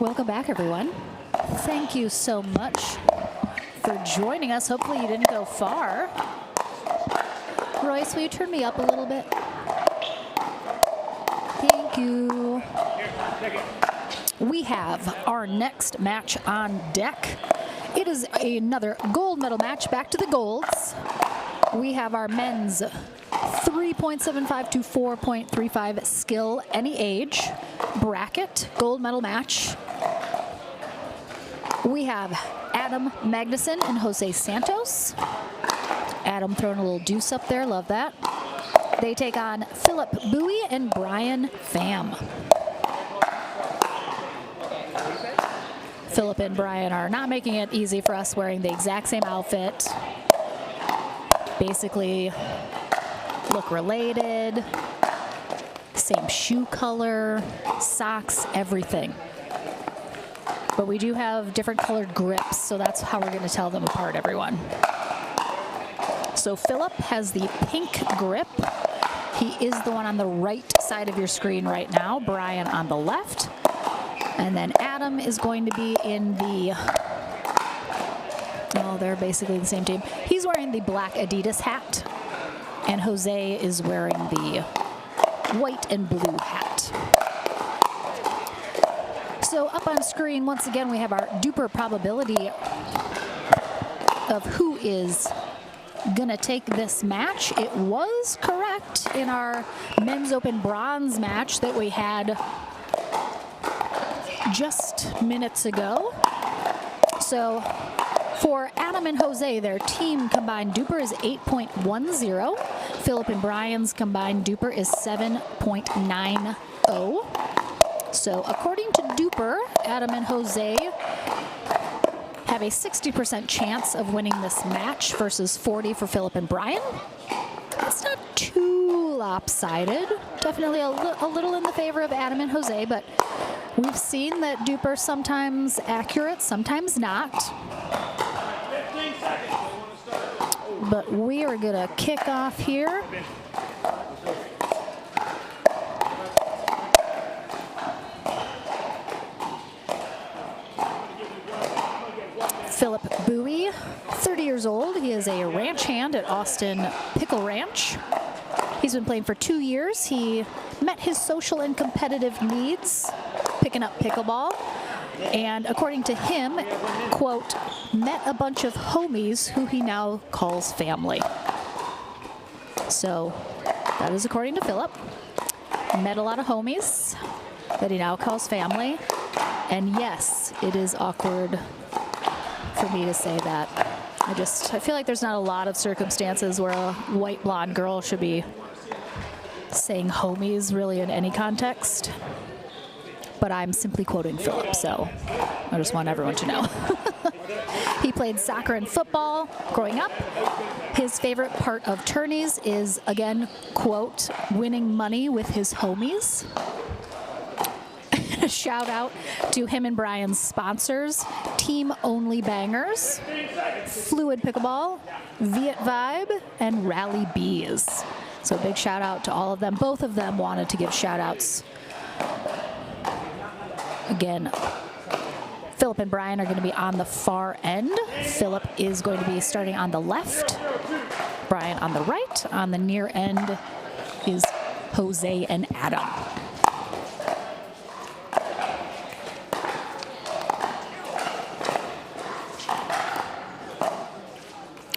Welcome back, everyone. Thank you so much for joining us. Hopefully you didn't go far. Royce, will you turn me up a little bit? Thank you. We have our next match on deck. It is another gold medal match, back to the golds. We have our men's 3.75 to 4.35 skill, any age, bracket, gold medal match. We have Adam Magnusson and Jose Santos. Adam throwing a little deuce up there, love that. They take on Philip Bowie and Brian Pham. Philip and Brian are not making it easy for us, wearing the exact same outfit. Basically look related, same shoe color, socks, everything. But we do have different colored grips, so that's how we're going to tell them apart, everyone. So Philip has the pink grip. He is the one on the right side of your screen right now, Brian on the left. And then Adam is going to be in the, oh, they're basically the same team. He's wearing the black Adidas hat, and Jose is wearing the white and blue hat. So up on screen, once again, we have our duper probability of who is gonna take this match. It was correct in our men's open bronze match that we had just minutes ago. So for Adam and Jose, their team combined duper is 8.10. Philip and Brian's combined duper is 7.90. So according to duper, Adam and Jose have a 60% chance of winning this match versus 40 for Philip and Brian. It's not too lopsided. Definitely a little in the favor of Adam and Jose, but we've seen that duper sometimes accurate, sometimes not. But we are gonna kick off here. Philip Bowie, 30 years old. He is a ranch hand at Austin Pickle Ranch. He's been playing for 2 years. He met his social and competitive needs picking up pickleball. And according to him, quote, met a bunch of homies who he now calls family. So that is according to Philip. Met a lot of homies that he now calls family. And yes, it is awkward for me to say that. I feel like there's not a lot of circumstances where a white blonde girl should be saying homies really in any context. But I'm simply quoting Philip, so I just want everyone to know. He played soccer and football growing up. His favorite part of tourneys is, again, quote, winning money with his homies. A shout out to him and Brian's sponsors, Team Only Bangers, Fluid Pickleball, Viet Vibe, and Rally Bees. So big shout out to all of them. Both of them wanted to give shout outs. Again, Philip and Brian are going to be on the far end. Philip is going to be starting on the left, Brian on the right. On the near end is Jose and Adam.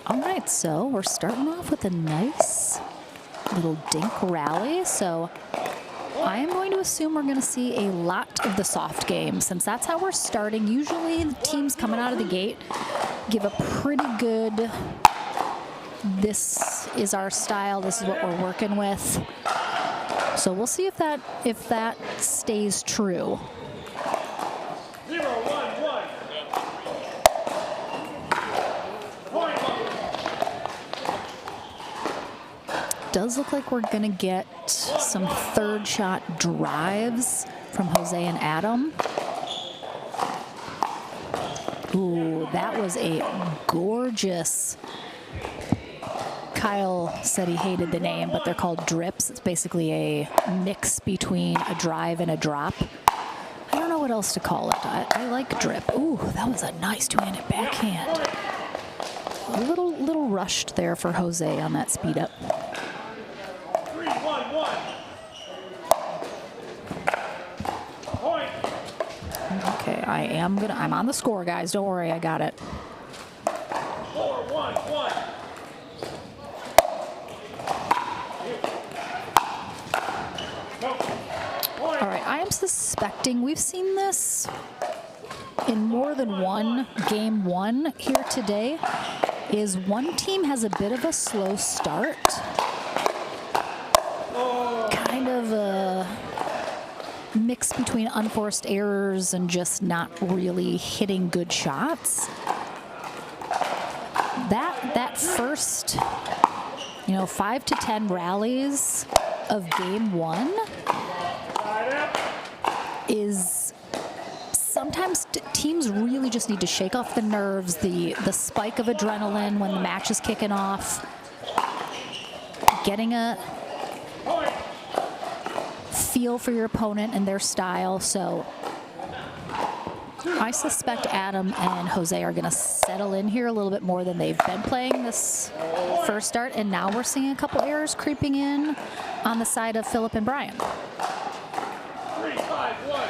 All right, so we're starting off with a nice little dink rally. So I am going to assume we're going to see a lot of the soft game, since that's how we're starting. Usually the teams coming out of the gate give a pretty good, this is our style, this is what we're working with. So we'll see if that stays true. 0-1-1. Does look like we're gonna get some third shot drives from Jose and Adam. Ooh, that was a gorgeous. Kyle said he hated the name, but they're called drips. It's basically a mix between a drive and a drop. I don't know what else to call it. I like drip. Ooh, that was a nice two-handed backhand. A little rushed there for Jose on that speed up. 3-1-1. Point. Okay, I'm on the score, guys. Don't worry, I got it. 4-1-1. All right, I am suspecting we've seen this in more than one game one here today, is one team has a bit of a slow start. Kind of a mix between unforced errors and just not really hitting good shots. That first, 5 to 10 rallies of game one is sometimes teams really just need to shake off the nerves, the spike of adrenaline when the match is kicking off, getting a feel for your opponent and their style. So I suspect Adam and Jose are going to settle in here a little bit more than they've been playing this first start, and now we're seeing a couple errors creeping in on the side of Philip and Brian. 3-5-1.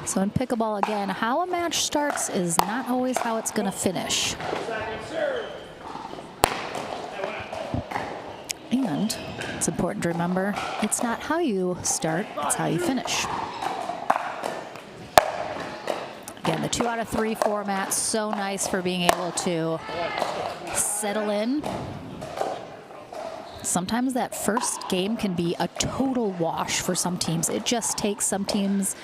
So in pickleball, again, how a match starts is not always how it's going to finish. Second serve. And it's important to remember, it's not how you start, it's how you finish. Again, the 2 out of 3 format, so nice for being able to settle in. Sometimes that first game can be a total wash for some teams. It just takes some teams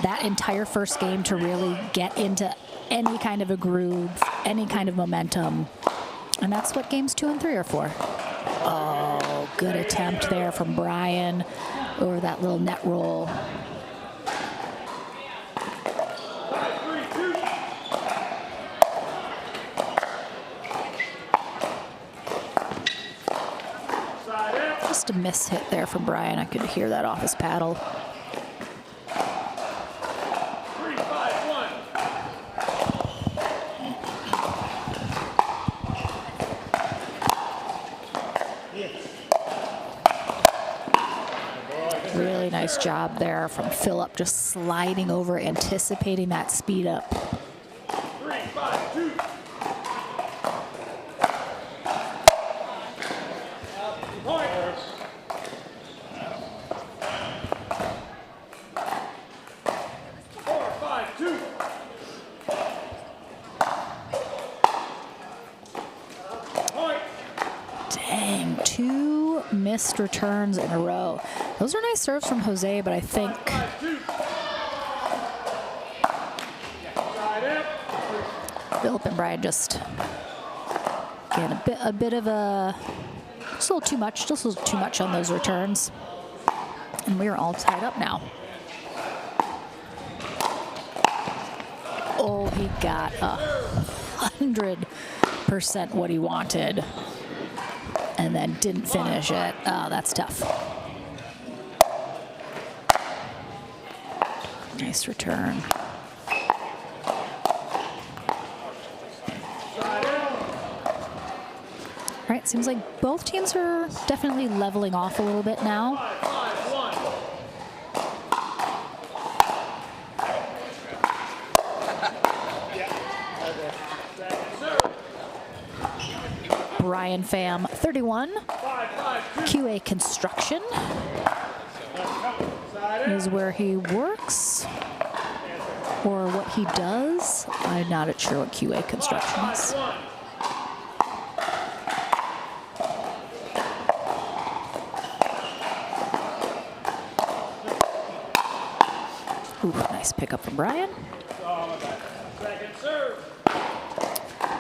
that entire first game to really get into any kind of a groove, any kind of momentum. And that's what games 2 and 3 are for. Oh, good attempt there from Brian over that little net roll. Just a miss hit there from Brian. I could hear that off his paddle. 3-5-1. Really nice job there from Philip, just sliding over, anticipating that speed up. 3-5-2. Point. 4-5-2. Point. Dang, 2 missed returns in a row. Those are nice serves from Jose, but I think 5-2. Side up. Philip and Brian just, again, a bit of a, just a little too much, just a little too much on those returns. And we are all tied up now. Oh, he got 100% what he wanted and then didn't finish it. Oh, that's tough. Nice return. All right, seems like both teams are definitely leveling off a little bit now. 5-5-1. Second serve. Brian Pham, 31, 5-5-2. QA Construction is where he works, or what he does. I'm not sure what QA Construction is. 5-1. Ooh, nice pickup from Brian. Second serve.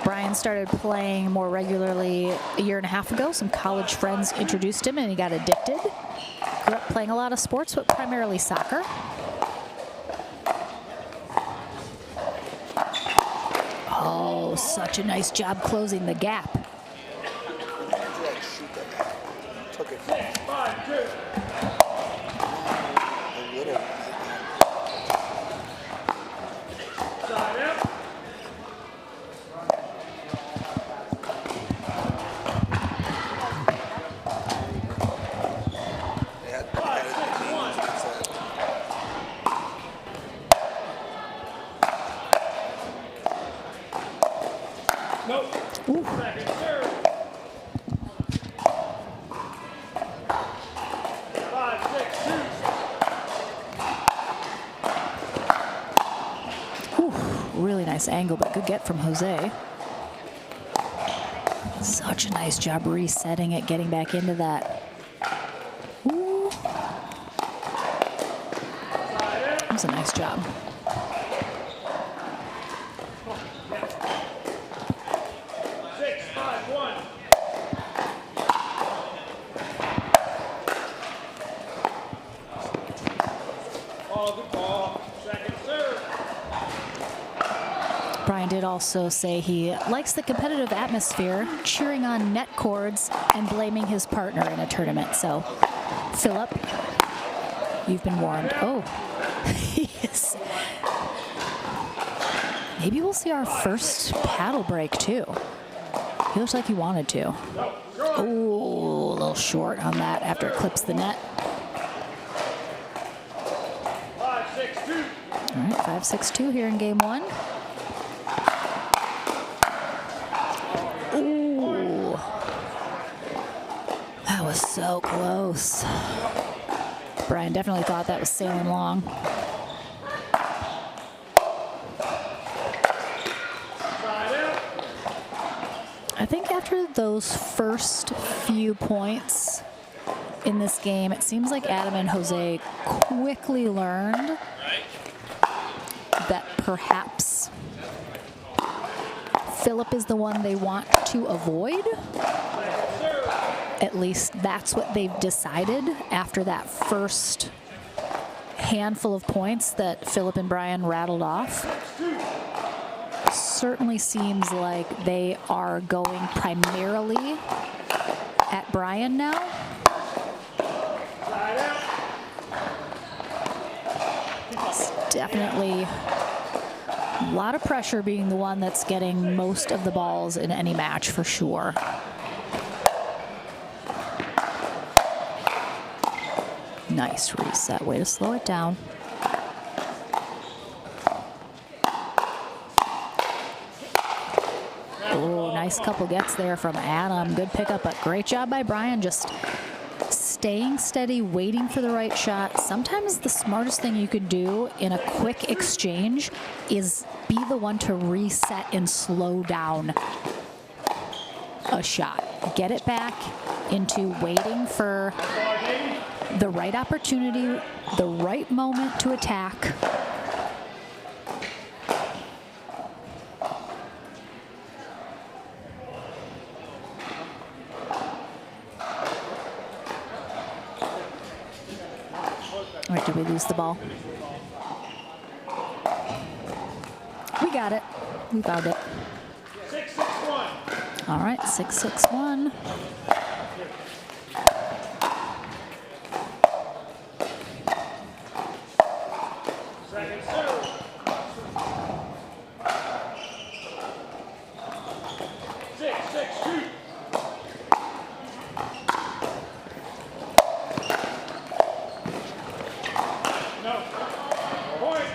Brian started playing more regularly a year and a half ago. Some college friends introduced him and he got addicted. Grew up playing a lot of sports, but primarily soccer. Oh, such a nice job closing the gap. 6-5-2. really nice angle, but good get from Jose. Such a nice job resetting it, getting back into that. Ooh. That was a nice job. Brian did also say he likes the competitive atmosphere, cheering on net cords and blaming his partner in a tournament. So, Philip, you've been warned. Oh, yes. Maybe we'll see our first paddle break too. He looks like he wanted to. Oh, a little short on that after it clips the net. 5-6-2. All right, 5-6-2 here in game one. Ooh, that was so close. Brian definitely thought that was sailing long. I think after those first few points in this game, it seems like Adam and Jose quickly learned that perhaps Philip is the one they want to avoid. At least that's what they've decided after that first handful of points that Philip and Brian rattled off. Certainly seems like they are going primarily at Brian now. It's definitely a lot of pressure being the one that's getting most of the balls in any match for sure. Nice reset, way to slow it down. Oh, nice couple gets there from Adam. Good pickup, but great job by Brian, just staying steady, waiting for the right shot. Sometimes the smartest thing you could do in a quick exchange is be the one to reset and slow down a shot. Get it back into waiting for the right opportunity, the right moment to attack. All right, did we lose the ball? We got it. We found it. 6-6-1. All right, 6-6-1. Second serve. 6-6-2. No. Point.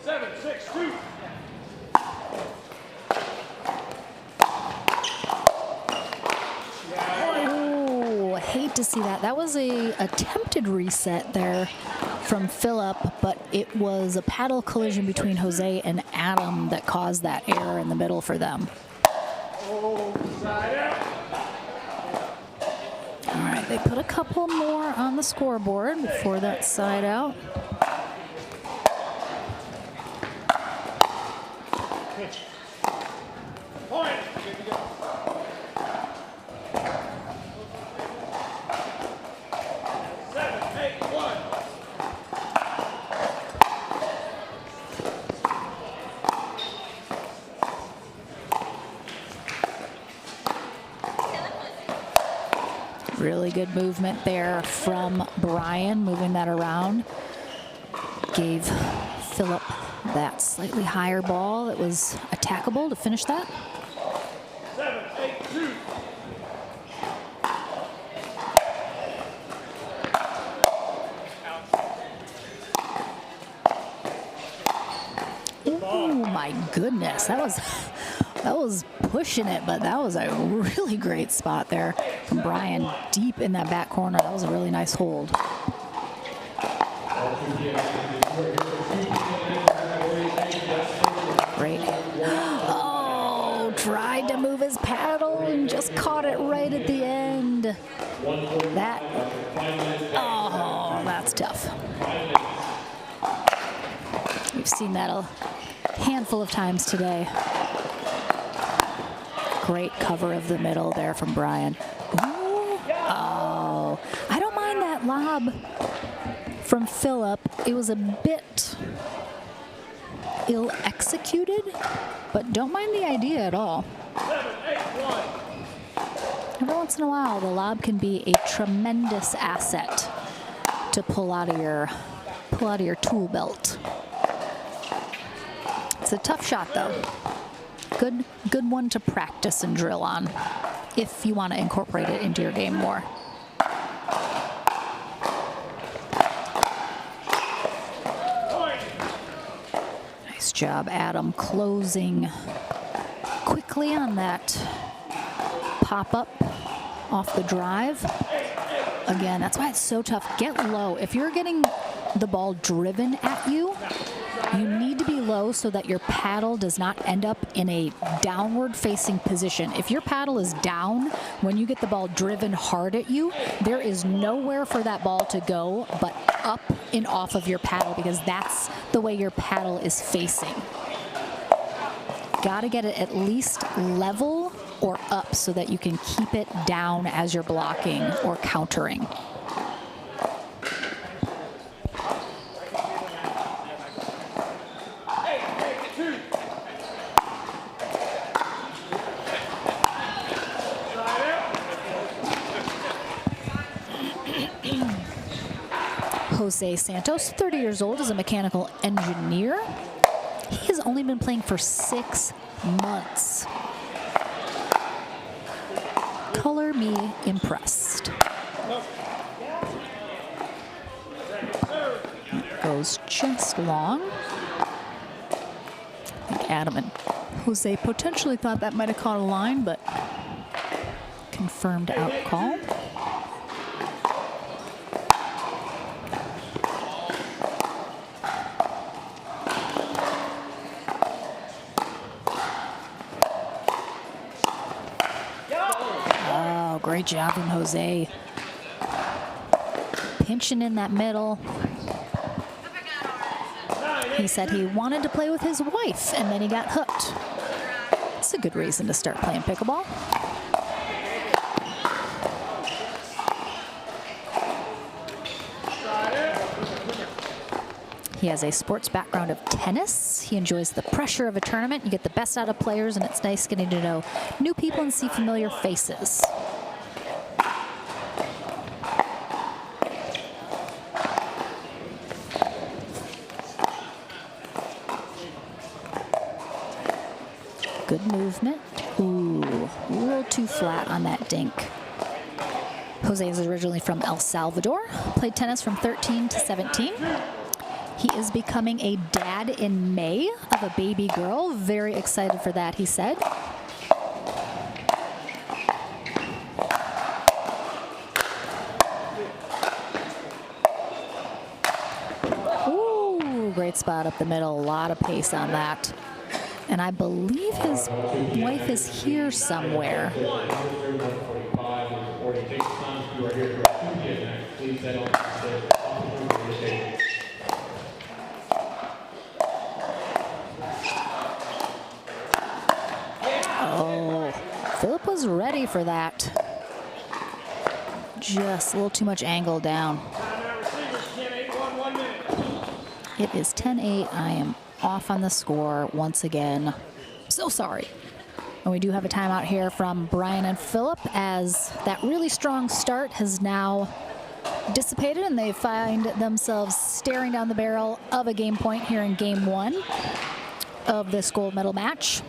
7-6-2. Oh, I hate to see that. That was a attempted reset there from Philip, but it was a paddle collision between Jose and Adam that caused that error in the middle for them. Side out. All right, they put a couple more on the scoreboard before that side out. Point. 7-8-1. Really good movement there from Brian, moving that around. Gave Philip that slightly higher ball that was attackable to finish that. 7-8-2. Oh my goodness, that was pushing it, but that was a really great spot there from Brian deep in that back corner. That was a really nice hold. Great. Oh, tried to move his paddle and just caught it right at the end. Oh, that's tough. We've seen that a handful of times today. Great cover of the middle there from Brian. Ooh. Oh, I don't mind that lob from Phillip. It was a bit ill executed, but don't mind the idea at all. 7-8-1. Every once in a while, the lob can be a tremendous asset to pull out of your tool belt. It's a tough shot, though. Good one to practice and drill on if you want to incorporate it into your game more. Nice job, Adam, closing quickly on that pop-up off the drive. Again, that's why it's so tough. Get low. If you're getting the ball driven at you, you need to be low so that your paddle does not end up in a downward facing position. If your paddle is down when you get the ball driven hard at you, there is nowhere for that ball to go but up and off of your paddle, because that's the way your paddle is facing. Got to get it at least level or up so that you can keep it down as you're blocking or countering. Jose Santos, 30 years old, is a mechanical engineer. He has only been playing for 6 months. Color me impressed. Goes just long. I think Adam and Jose potentially thought that might have caught a line, but confirmed out call. Great job from Jose. Pinching in that middle. He said he wanted to play with his wife, and then he got hooked. It's a good reason to start playing pickleball. He has a sports background of tennis. He enjoys the pressure of a tournament. You get the best out of players, and it's nice getting to know new people and see familiar faces. Good movement. Ooh, a little too flat on that dink. Jose is originally from El Salvador, played tennis from 13 to 17. He is becoming a dad in May of a baby girl. Very excited for that, he said. Ooh, great spot up the middle. A lot of pace on that. And I believe his wife is here somewhere. Oh, Phillip was ready for that. Just a little too much angle down. It is 10-8. I am off on the score once again. So sorry. And we do have a timeout here from Brian and Phillip, as that really strong start has now dissipated and they find themselves staring down the barrel of a game point here in game 1 of this gold medal match.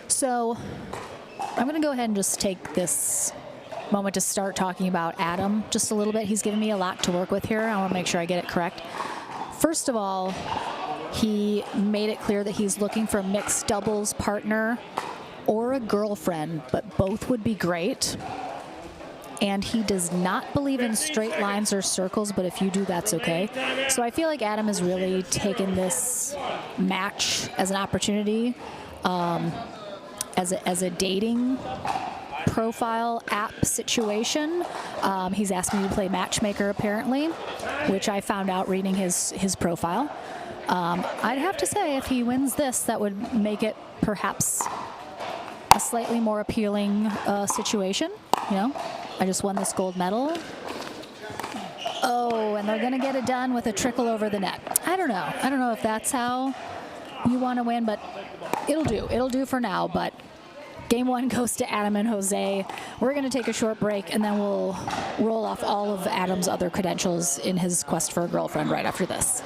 So I'm going to go ahead and just take this moment to start talking about Adam just a little bit. He's given me a lot to work with here. I want to make sure I get it correct. First of all, he made it clear that he's looking for a mixed doubles partner or a girlfriend, but both would be great. And he does not believe in straight lines or circles, but if you do, that's okay. So I feel like Adam has really taken this match as an opportunity, as a dating profile app situation. He's asked me to play matchmaker, apparently, which I found out reading his profile. I'd have to say, if he wins this, that would make it perhaps a slightly more appealing situation. You know, I just won this gold medal. Oh, and they're going to get it done with a trickle over the net. I don't know. I don't know if that's how you want to win, but it'll do. It'll do for now, but game one goes to Adam and Jose. We're going to take a short break, and then we'll roll off all of Adam's other credentials in his quest for a girlfriend right after this.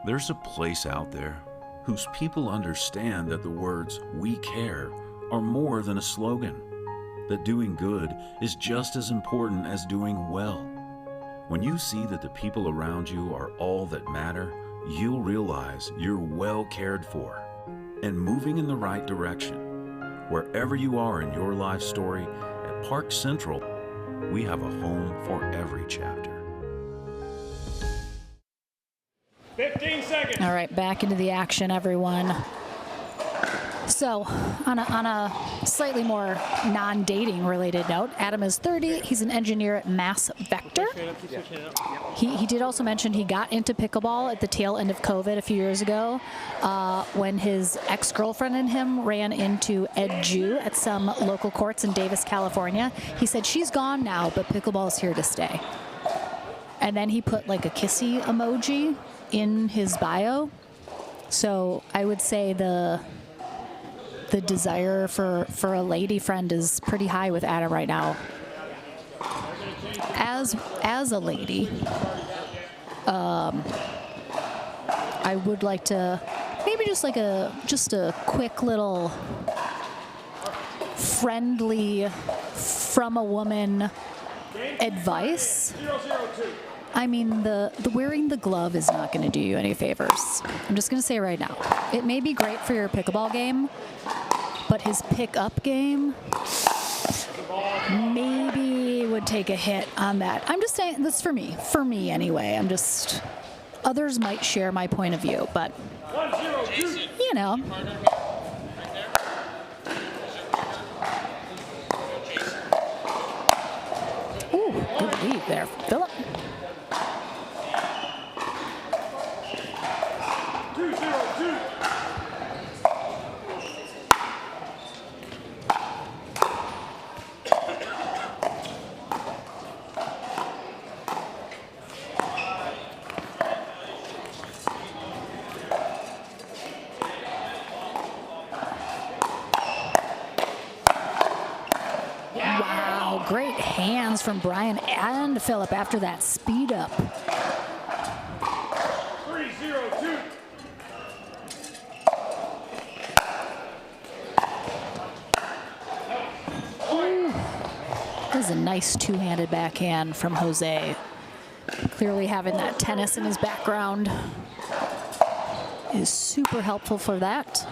There's a place out there whose people understand that the words "we care" are more than a slogan, that doing good is just as important as doing well. When you see that the people around you are all that matter, you'll realize you're well cared for and moving in the right direction. Wherever you are in your life story, at Park Central, we have a home for every chapter. 15 seconds. All right, back into the action, everyone. So, on a slightly more non-dating related note, Adam is 30. He's an engineer at Mass Vector. He did also mention he got into pickleball at the tail end of COVID a few years ago, when his ex-girlfriend and him ran into Ed Ju at some local courts in Davis, California. He said, she's gone now, but pickleball is here to stay. And then he put like a kissy emoji in his bio. So I would say the desire for a lady friend is pretty high with Adam right now. As a lady, I would like to maybe just a quick little friendly from a woman advice. I mean, the wearing the glove is not going to do you any favors. I'm just going to say right now, it may be great for your pickleball game, but his pick-up game maybe would take a hit on that. I'm just saying this for me anyway. Others might share my point of view, but you know. Ooh, good lead there, Philip. 2-0-2. Wow, great hands from Brian and Philip after that speed up. 3-0-2. This is a nice two-handed backhand from Jose. Clearly having that tennis in his background is super helpful for that.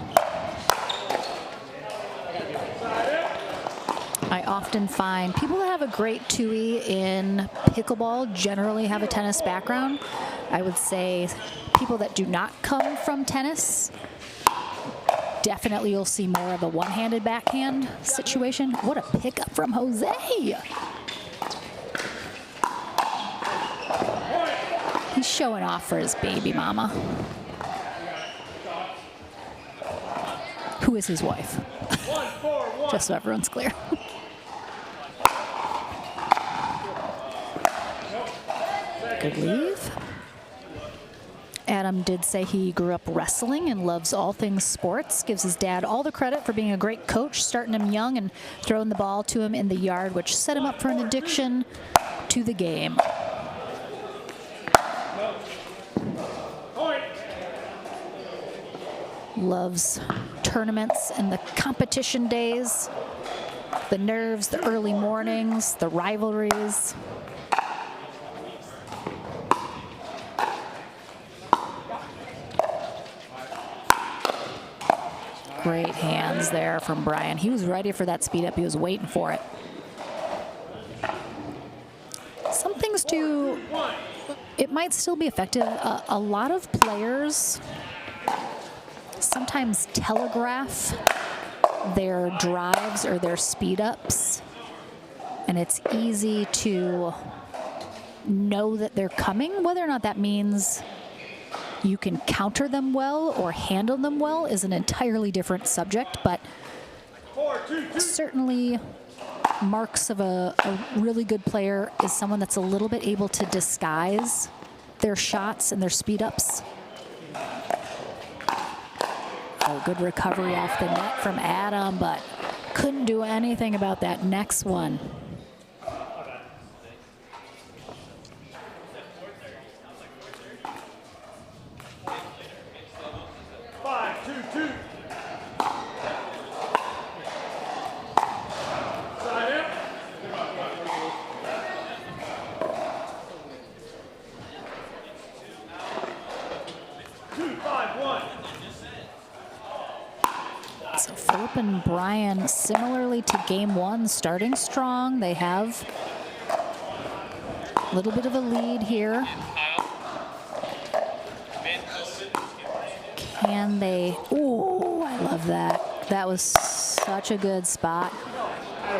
I often find people that have a great two-y in pickleball generally have a tennis background. I would say people that do not come from tennis, definitely you'll see more of a one-handed backhand situation. What a pickup from Jose. He's showing off for his baby mama. Who is his wife? Just so everyone's clear. Good leave. Adam did say he grew up wrestling and loves all things sports. Gives his dad all the credit for being a great coach, starting him young and throwing the ball to him in the yard, which set him up for an addiction to the game. Loves tournaments and the competition days, the nerves, the early mornings, the rivalries. Great hands there from Brian. He was ready for that speed up. He was waiting for it. Some things too, it might still be effective. A lot of players sometimes telegraph their drives or their speed ups, and it's easy to know that they're coming. Whether or not that means you can counter them well or handle them well is an entirely different subject, but certainly marks of a really good player is someone that's a little bit able to disguise their shots and their speed ups. Oh, good recovery off the net from Adam, but couldn't do anything about that next one. So Philip and Brian, similarly to game one, starting strong. They have a little bit of a lead here. Can they? Oh, I love that. That was such a good spot.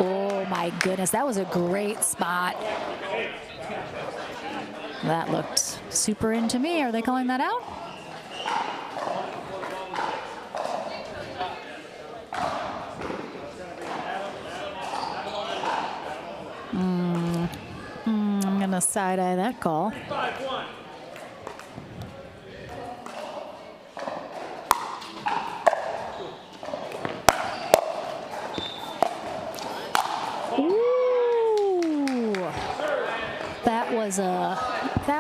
Oh my goodness, that was a great spot. That looked super into me. Are they calling that out? I'm gonna side-eye that call. Ooh, that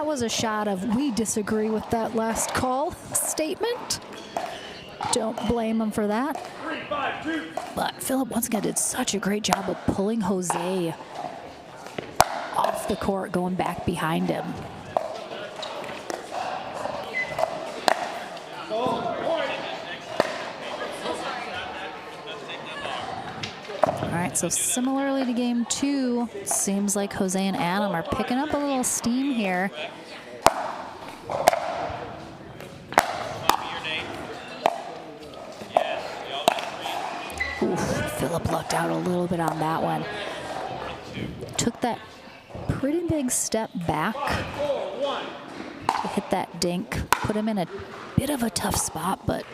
was a shot of we disagree with that last call statement. Don't blame him for that. But Philip once again did such a great job of pulling Jose off the court, going back behind him. All right, so similarly to game two, seems like Jose and Adam are picking up a little steam here. Oof, Philip lucked out a little bit on that one. Took that pretty big step back to hit that dink. Put him in a bit of a tough spot, but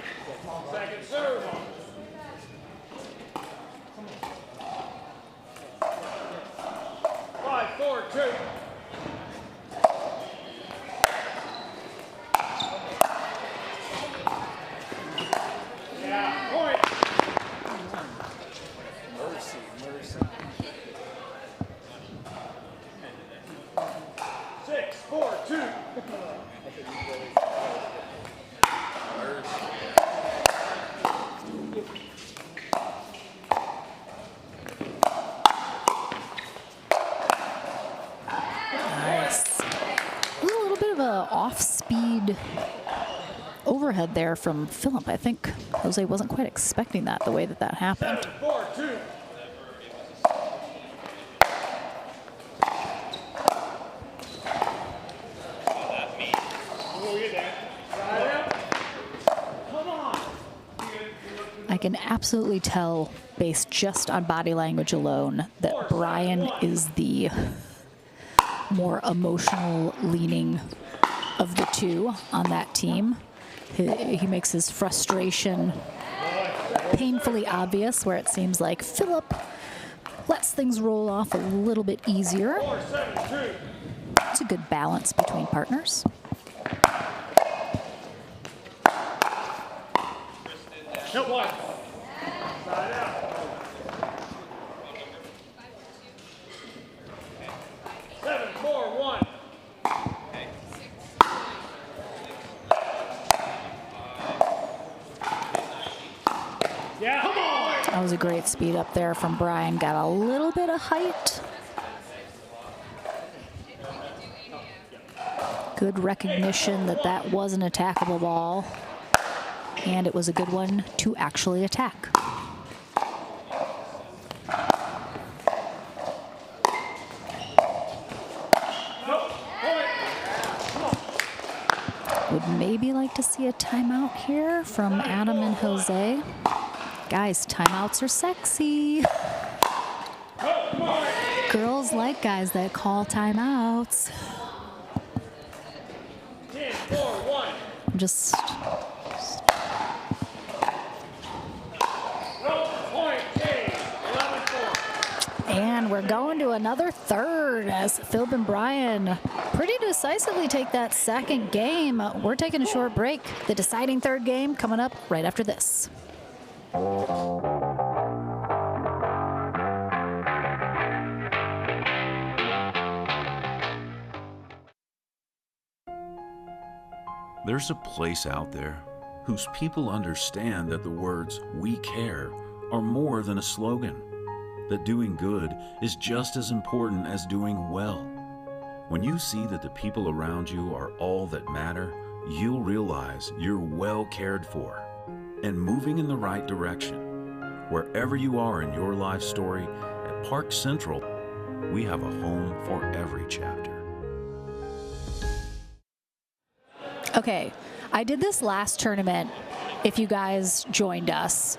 off-speed overhead there from Philip. I think Jose wasn't quite expecting that, the way that that happened. 7-4-2. I can absolutely tell, based just on body language alone, that Brian is the more emotional leaning of the two on that team. He makes his frustration painfully obvious, where it seems like Philip lets things roll off a little bit easier. It's a good balance between partners. Side out. Yeah, come on. That was a great speed up there from Brian. Got a little bit of height. Good recognition that that was an attackable ball. and it was a good one to actually attack. Would maybe like to see a timeout here from Adam and Jose. Guys, timeouts are sexy. Girls like guys that call timeouts. 10-4-1. Just Point game. 11-4. and we're going to another third as Phil and Brian pretty decisively take that second game. We're taking a short break. The deciding third game coming up right after this. There's a place out there whose people understand that the words "we care" are more than a slogan, that doing good is just as important as doing well. When you see that the people around you are all that matter, you'll realize you're well cared for and moving in the right direction. Wherever you are in your life story, at Park Central, we have a home for every chapter. Okay, I did this last tournament if you guys joined us.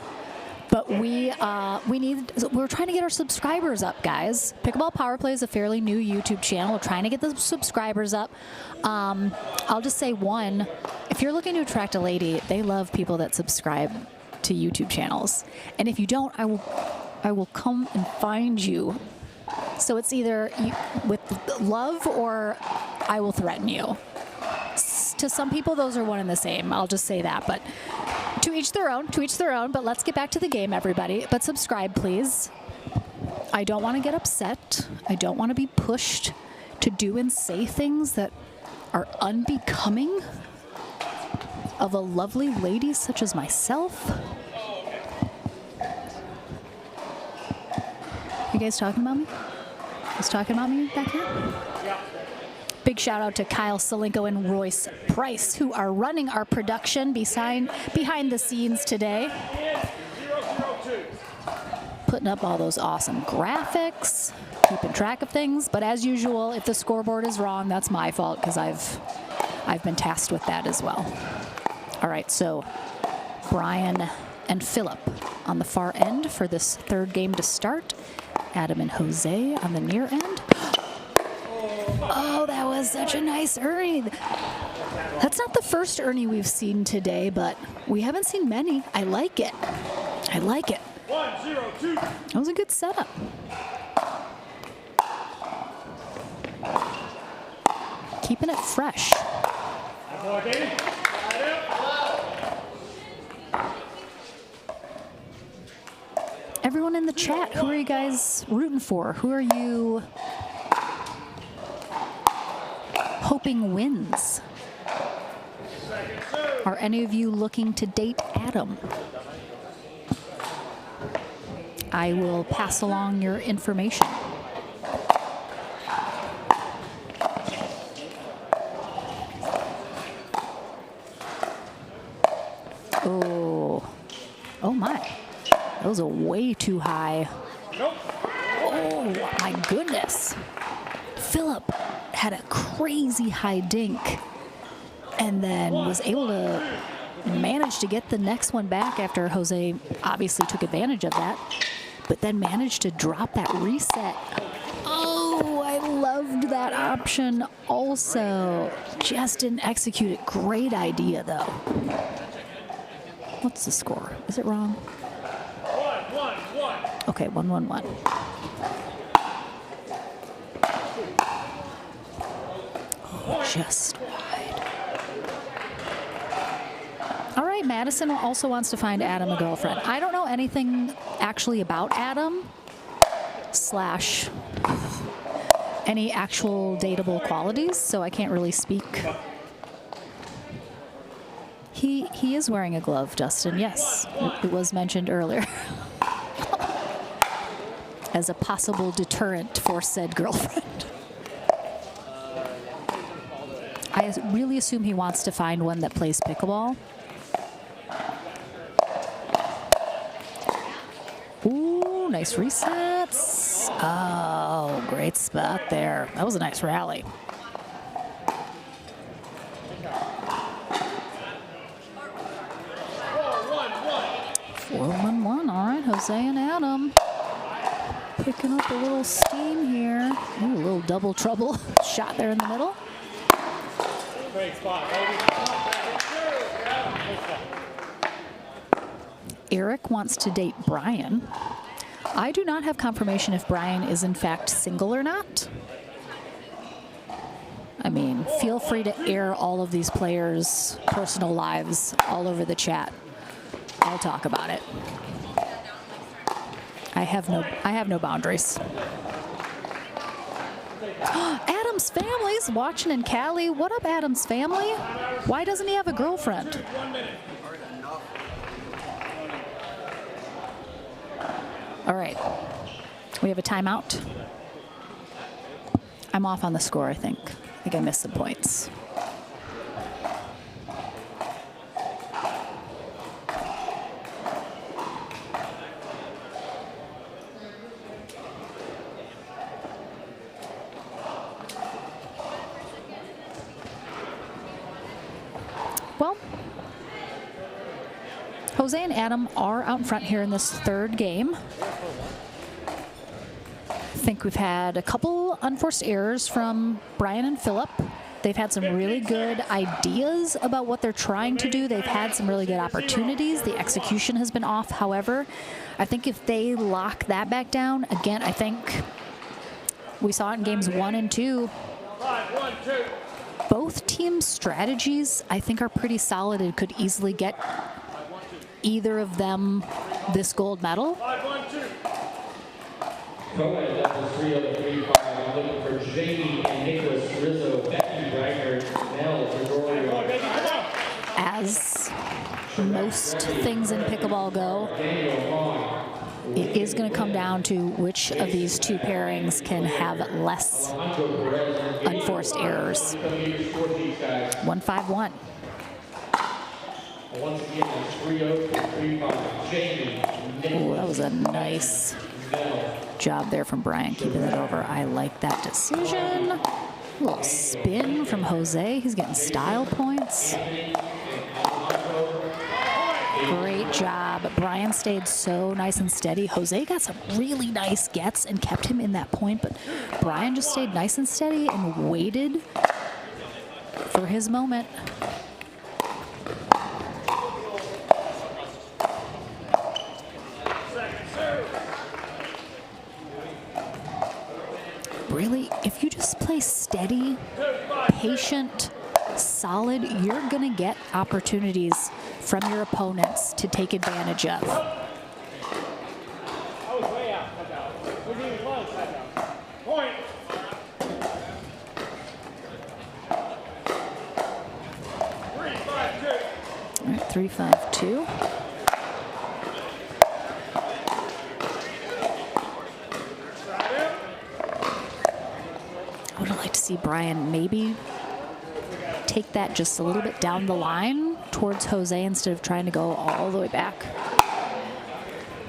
But we're trying to get our subscribers up, guys. Pickleball Power Play is a fairly new YouTube channel. We're trying to get the subscribers up. I'll just say one, if you're looking to attract a lady, they love people that subscribe to YouTube channels. And if you don't, I will come and find you. So it's either with love or I will threaten you. To some people, those are one and the same. I'll just say that. But to each their own, but let's get back to the game, everybody. But subscribe, please. I don't want to get upset. I don't want to be pushed to do and say things that are unbecoming of a lovely lady such as myself. You guys talking about me? Is talking about me back here? Big shout out to Kyle Salenko and Royce Price, who are running our production behind the scenes today. 0-0-2. Putting up all those awesome graphics, keeping track of things. But as usual, if the scoreboard is wrong, that's my fault because I've been tasked with that as well. All right, so Brian and Philip on the far end for this third game to start. Adam and Jose on the near end. Oh, that was such a nice Ernie. That's not the first Ernie we've seen today, but we haven't seen many. I like it. 1-0-2. That was a good setup. Keeping it fresh. Boy, baby. Everyone in the chat, who are you guys rooting for? Who are you hoping wins? Are any of you looking to date Adam? I will pass along your information. Oh my, that was a way too high. Oh my goodness. Philip had a crazy high dink and then was able to manage to get the next one back after Jose obviously took advantage of that, but then managed to drop that reset. Oh, I loved that option also. Just didn't execute it. Great idea though. What's the score? Is it wrong? 1-1-1. Okay, 1-1-1. Oh, just wide. All right, Madison also wants to find Adam a girlfriend. I don't know anything actually about Adam / any actual dateable qualities, so I can't really speak. He is wearing a glove, Justin. Yes, it was mentioned earlier. As a possible deterrent for said girlfriend. I really assume he wants to find one that plays pickleball. nice resets. Oh, great spot there. That was a nice rally. 4-1-1. All right, Jose and Adam picking up a little steam here. Ooh, a little double trouble shot there in the middle. Great spot. Eric wants to date Brian. I do not have confirmation if Brian is in fact single or not. I mean, feel free to air all of these players' personal lives all over the chat. I'll talk about it. I have no boundaries. Adam's family's watching in Cali. What up, Adam's family? Why doesn't he have a girlfriend? All right, we have a timeout. I'm off on the score, I think. I think I missed some points. Well, Jose and Adam are out in front here in this third game. I think we've had a couple unforced errors from Brian and Philip. They've had some really good ideas about what they're trying to do. They've had some really good opportunities. The execution has been off. However, I think if they lock that back down, again, I think we saw it in games 1 and 2. Both teams' strategies, I think, are pretty solid and could easily get either of them this gold medal. Co-ed doubles 3-0-3-5. I'm looking for Jamie and Nicholas Rizzo, Becky Reimer, Nell Gregorio. As most things in pickleball go, it is going to come down to which of these two pairings can have less unforced errors. 1-5-1. Once again, it's 3-0-3-5. Jamie. Oh, that was a nice job there from Brian, keeping it over. I like that decision. A little spin from Jose. He's getting style points. Great job. Brian stayed so nice and steady. Jose got some really nice gets and kept him in that point, but Brian just stayed nice and steady and waited for his moment. Really, if you just play steady, patient, solid, you're going to get opportunities from your opponents to take advantage of. I was way out. We didn't even close that out. Point. All right, 3-5-2. I would like to see Brian maybe take that just a little bit down the line towards Jose instead of trying to go all the way back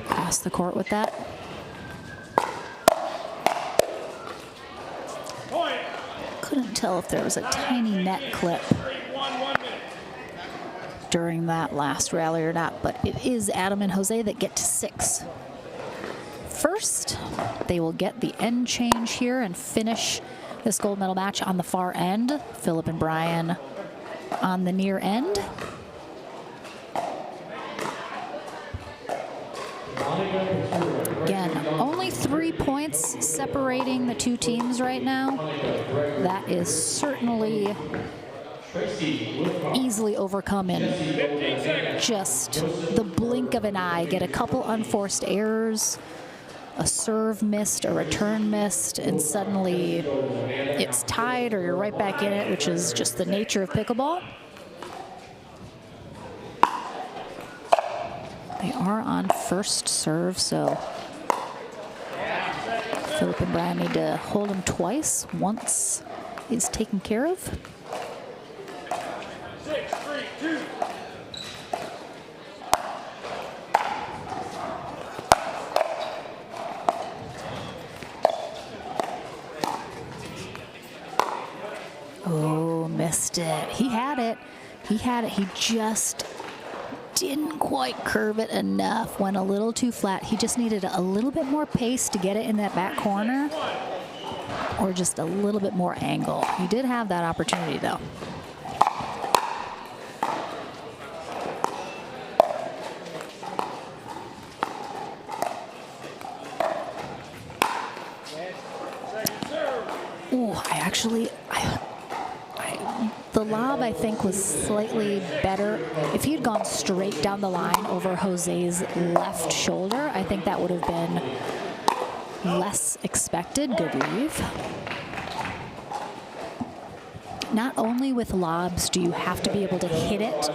past the court with that. Couldn't tell if there was a tiny net clip during that last rally or not, but it is Adam and Jose that get to 6. First, they will get the end change here and finish this gold medal match on the far end. Philip and Brian on the near end. Again, only 3 points separating the two teams right now. That is certainly easily overcome in just the blink of an eye. Get a couple unforced errors, a serve missed, a return missed, and suddenly it's tied or you're right back in it, which is just the nature of pickleball. They are on first serve, so Philip and Brian need to hold them twice. Once is taken care of. 6-3-2. missed it. He had it. He had it. He just didn't quite curve it enough. Went a little too flat. He just needed a little bit more pace to get it in that back corner, or just a little bit more angle. He did have that opportunity, though. Ooh, the lob, I think, was slightly better. If he had gone straight down the line over Jose's left shoulder, I think that would have been less expected. Good leave. Not only with lobs do you have to be able to hit it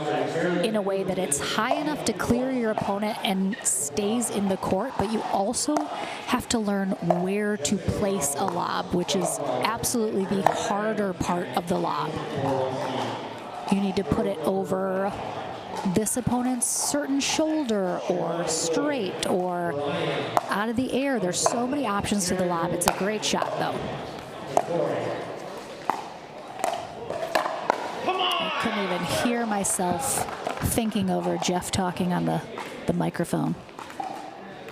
in a way that it's high enough to clear your opponent and stays in the court, but you also have to learn where to place a lob, which is absolutely the harder part of the lob. You need to put it over this opponent's certain shoulder, or straight, or out of the air. There's so many options to the lob. It's a great shot, though. I couldn't even hear myself thinking over Jeff talking on the microphone.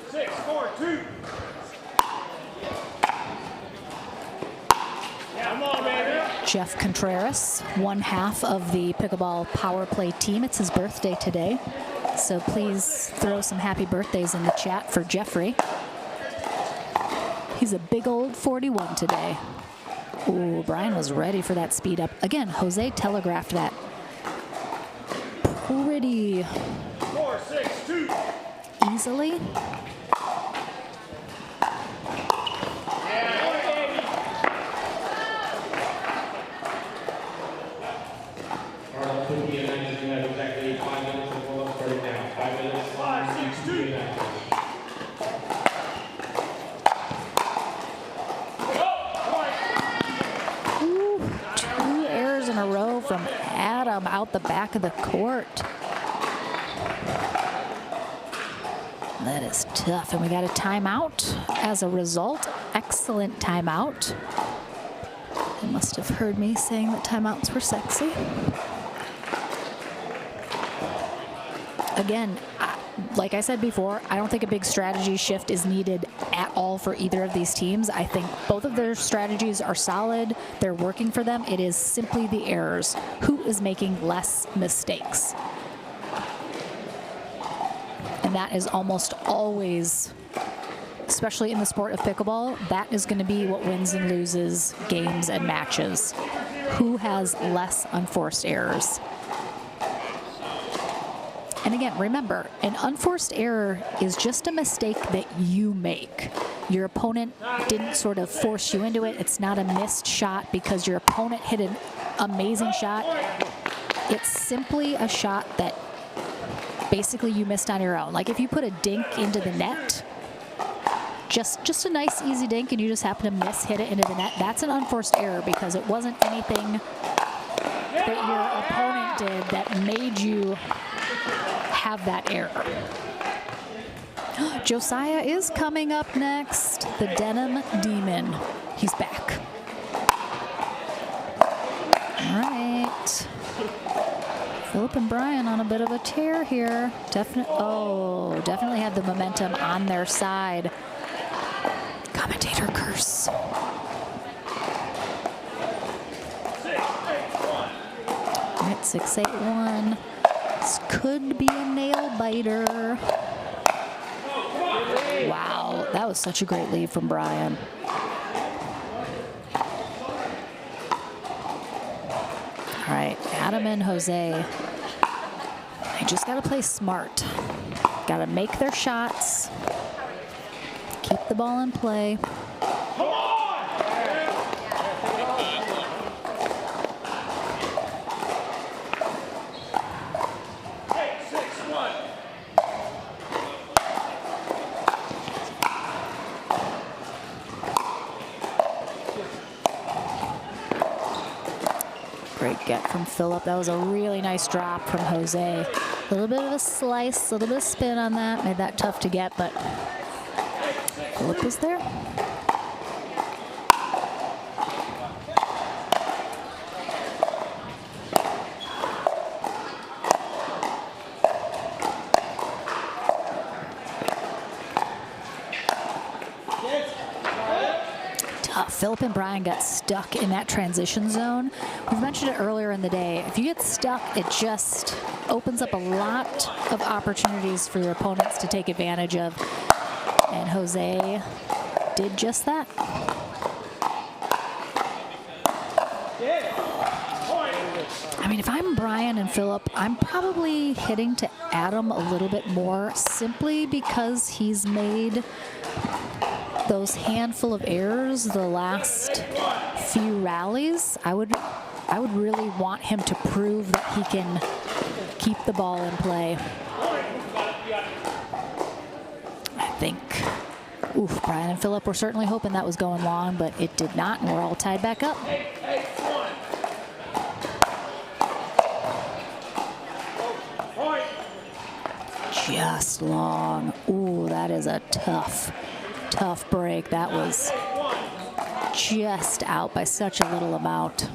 6-4-2. Yeah, come on, baby. Jeff Contreras, one half of the pickleball power play team. It's his birthday today, so please throw some happy birthdays in the chat for Jeffrey. He's a big old 41 today. Ooh, Brian was ready for that speed up. Again, Jose telegraphed that pretty 4-6-2. easily. Our 50 and 19 have exactly 5 minutes and 4 starting now. 5 minutes. 5-6-2. Ooh, 2 errors in a row from Adam out the back of the court. That is tough, and we got a timeout as a result. Excellent timeout. They must have heard me saying that timeouts were sexy. Again, like I said before, I don't think a big strategy shift is needed at all for either of these teams. I think both of their strategies are solid. They're working for them. It is simply the errors. Who is making less mistakes? And that is almost always, especially in the sport of pickleball, that is going to be what wins and loses games and matches. Who has less unforced errors? And again, remember, an unforced error is just a mistake that you make. Your opponent didn't sort of force you into it. It's not a missed shot because your opponent hit an amazing shot. It's simply a shot that basically you missed on your own. Like if you put a dink into the net, just a nice easy dink, and you just happen to hit it into the net, that's an unforced error because it wasn't anything that your opponent did that made you have that error. Josiah is coming up next, the Denim Demon. He's back. All right. Philip and Brian on a bit of a tear here. Definitely had the momentum on their side. Commentator curse. 6-8-1. This could be a nail biter. Wow, that was such a great lead from Brian. All right, Adam and Jose. They just got to play smart. Got to make their shots. Keep the ball in play. Great get from Philip. That was a really nice drop from Jose. A little bit of a slice, a little bit of spin on that. Made that tough to get, but Philip was there. Philip and Brian got stuck in that transition zone. We've mentioned it earlier in the day. If you get stuck, it just opens up a lot of opportunities for your opponents to take advantage of. And Jose did just that. I mean, if I'm Brian and Philip, I'm probably hitting to Adam a little bit more simply because he's made those handful of errors the last few rallies. I would really want him to prove that he can keep the ball in play. I think, Brian and Philip were certainly hoping that was going long, but it did not, and we're all tied back up. Just long. Ooh, that is a tough break. That was just out by such a little amount.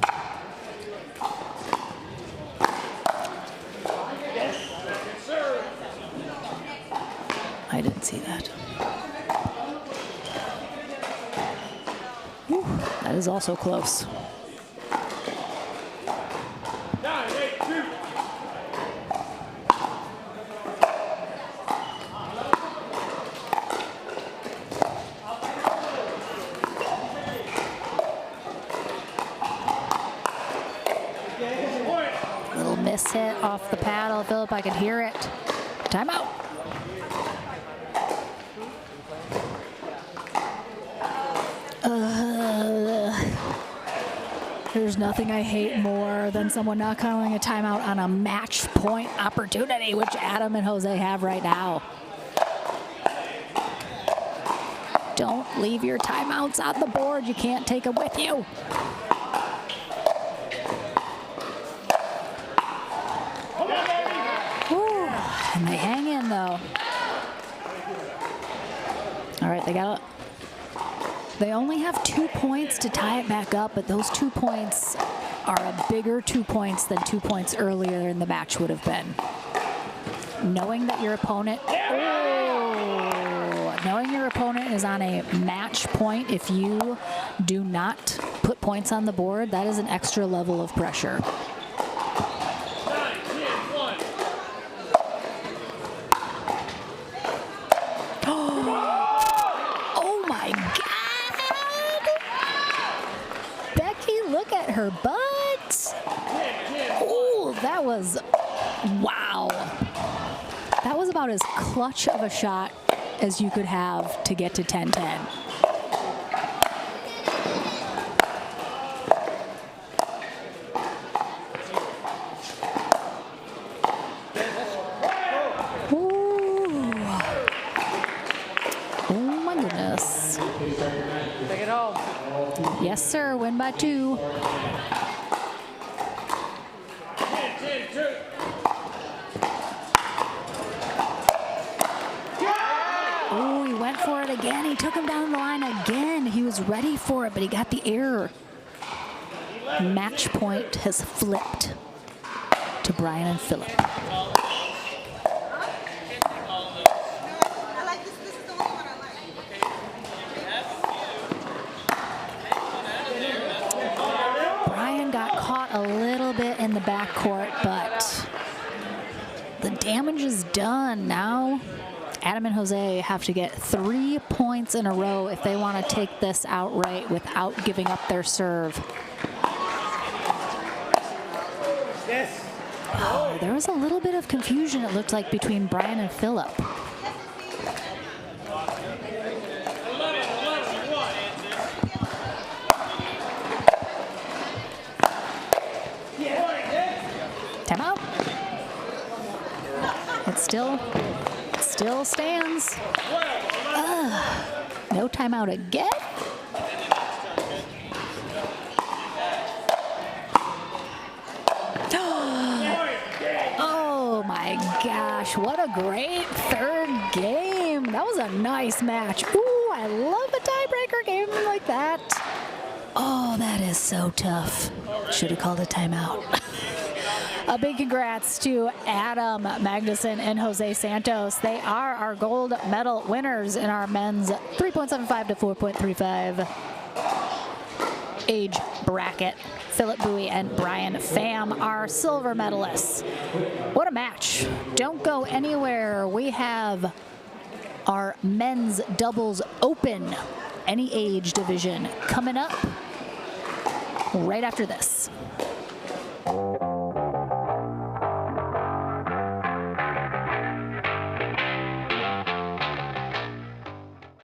I didn't see that. Whew, that is also close. Little miss hit off the paddle. Philip, I could hear it. Timeout. There's nothing I hate more than someone not calling a timeout on a match point opportunity, which Adam and Jose have right now. Don't leave your timeouts on the board. You can't take them with you. Whew, and they hang in, though. All right, they only have 2 points to tie it back up, but those 2 points are a bigger 2 points than 2 points earlier in the match would have been. Knowing that your opponent, knowing your opponent is on a match point, if you do not put points on the board, that is an extra level of pressure. Her butt. Ooh, that was, wow. That was about as clutch of a shot as you could have to get to 10-10. Ooh. Oh my goodness. Take it home. Yes, sir. Win by 2. Oh, he went for it again. He took him down the line again. He was ready for it, but he got the error. Match point has flipped to Brian and Philip. A little bit in the backcourt, but the damage is done. Now Adam and Jose have to get 3 points in a row if they want to take this outright without giving up their serve. Yes. Oh, there was a little bit of confusion, it looked like, between Brian and Philip. Timeout. It still stands. No timeout again. Oh my gosh, what a great third game. That was a nice match. Ooh, I love a tiebreaker game like that. Oh, that is so tough. Should have called a timeout. A big congrats to Adam Magnusson and Jose Santos. They are our gold medal winners in our men's 3.75 to 4.35. age bracket. Philip Bowie and Brian Pham are silver medalists. What a match. Don't go anywhere. We have our men's doubles open, any age division, coming up right after this.